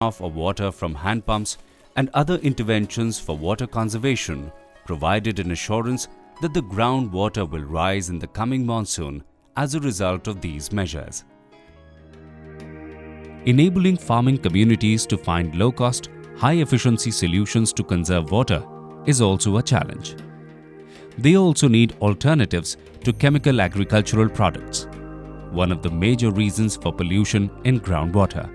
of water from hand pumps and other interventions for water conservation provided an assurance that the groundwater will rise in the coming monsoon as a result of these measures. Enabling farming communities to find low-cost, high-efficiency solutions to conserve water is also a challenge. They also need alternatives to chemical agricultural products, one of the major reasons for pollution in groundwater.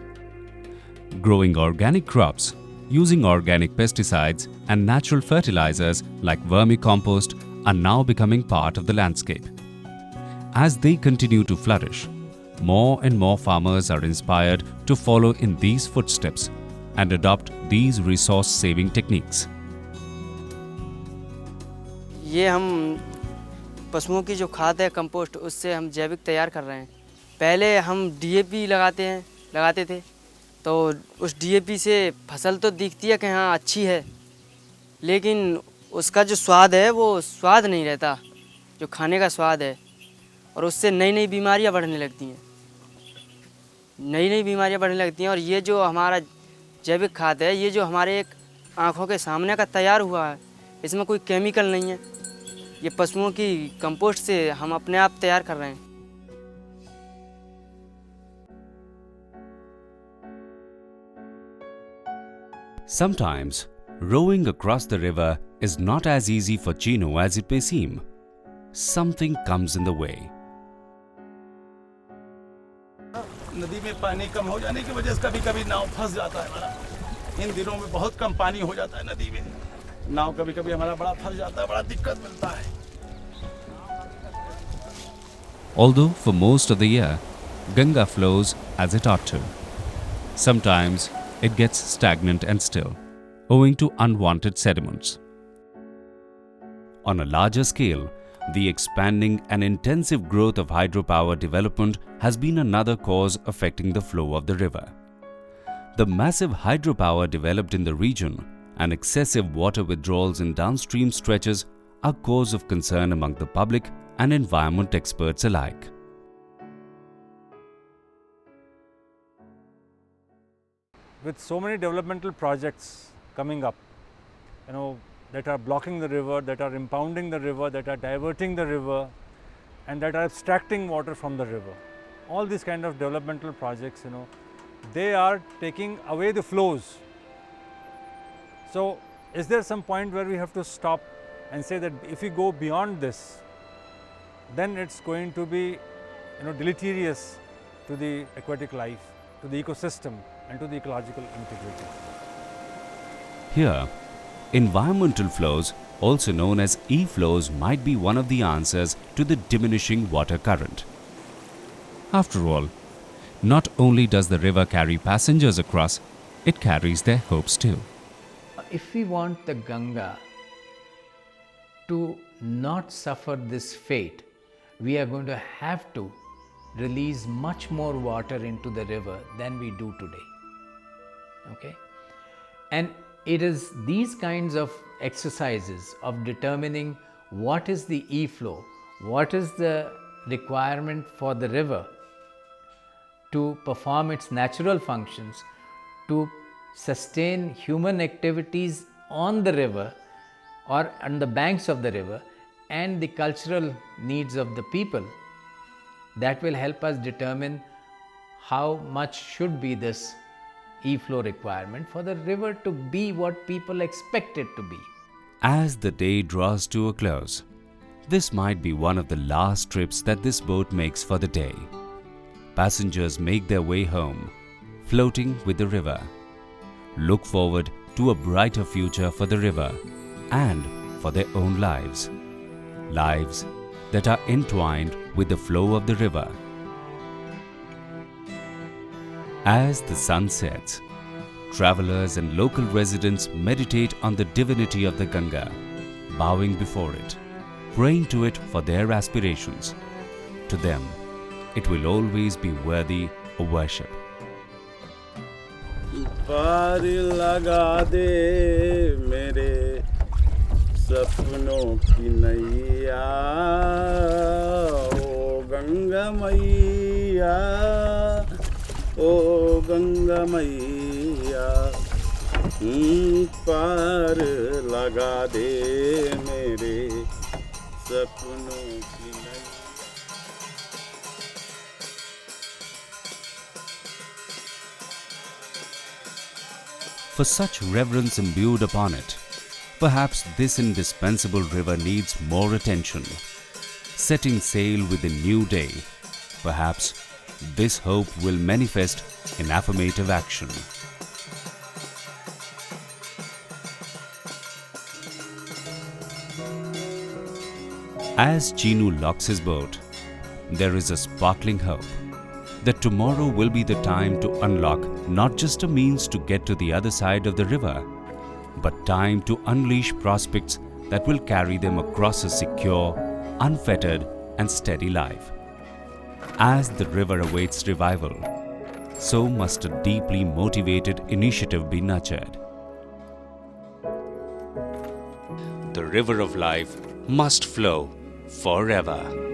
Growing organic crops, using organic pesticides and natural fertilizers like vermicompost are now becoming part of the landscape. As they continue to flourish, more and more farmers are inspired to follow in these footsteps and adopt these resource-saving techniques. ये हम पशुओं की जो खाद है compost, उससे हम जैविक तैयार कर रहे हैं। पहले हम डीएपी लगाते थे, तो उस डीएपी से फसल तो दिखती है कि हाँ अच्छी है, लेकिन उसका जो स्वाद है वो स्वाद नहीं रहता, जो खाने का स्वाद है, और उससे नई नई बीमारियां बढ़ने लगती हैं। और ये जो हमारा जैविक खाद है, ये जो हमारे एक आँखों के सामने का तैयार हुआ है, इसमें कोई केमिकल नहीं है। ये पशुओं की कंपोस्ट से हम अपने आप तैयार कर रहे हैं। Sometimes, rowing across the river is not as easy for Chino as it may seem. Something comes in the way. नदी में पानी कम हो जाने की वजह से कभी-कभी नाव फंस जाता है हमारा। इन दिनों में बहुत कम पानी हो जाता है नदी में। नाव कभी-कभी हमारा बड़ा फंस जाता है, बड़ा दिक्कत मिलता है। Although for most of the year, Ganga flows as it ought to. Sometimes it gets stagnant and still, owing to unwanted sediments. On a larger scale, the expanding and intensive growth of hydropower development has been another cause affecting the flow of the river. The massive hydropower developed in the region and excessive water withdrawals in downstream stretches are cause of concern among the public and environment experts alike. With so many developmental projects coming up, that are blocking the river, that are impounding the river, that are diverting the river, and that are abstracting water from the river. All these kind of developmental projects, they are taking away the flows. So, is there some point where we have to stop and say that if we go beyond this, then it's going to be, deleterious to the aquatic life, to the ecosystem, and to the ecological integrity. Here, environmental flows, also known as e-flows, might be one of the answers to the diminishing water current. After all, not only does the river carry passengers across, it carries their hopes too. If we want the Ganga to not suffer this fate, we are going to have to release much more water into the river than we do today. Okay? And it is these kinds of exercises of determining what is the e-flow, what is the requirement for the river to perform its natural functions, to sustain human activities on the river or on the banks of the river, and the cultural needs of the people, that will help us determine how much should be this e-flow requirement for the river to be what people expect it to be. As the day draws to a close, this might be one of the last trips that this boat makes for the day. Passengers make their way home, floating with the river. Look forward to a brighter future for the river and for their own lives. Lives that are entwined with the flow of the river. As the sun sets, travelers and local residents meditate on the divinity of the Ganga, bowing before it, praying to it for their aspirations. To them, it will always be worthy of worship. पार लगा दे मेरे सपनों की नैया, ओ गंगा मैया, ओ गंगा मैया। पार लगा दे मेरे सपनों की नई। For such reverence imbued upon it, perhaps this indispensable river needs more attention. Setting sail with a new day, perhaps this hope will manifest in affirmative action. As Chinu locks his boat, there is a sparkling hope that tomorrow will be the time to unlock not just a means to get to the other side of the river, but time to unleash prospects that will carry them across a secure, unfettered and steady life. As the river awaits revival, so must a deeply motivated initiative be nurtured. The river of life must flow forever.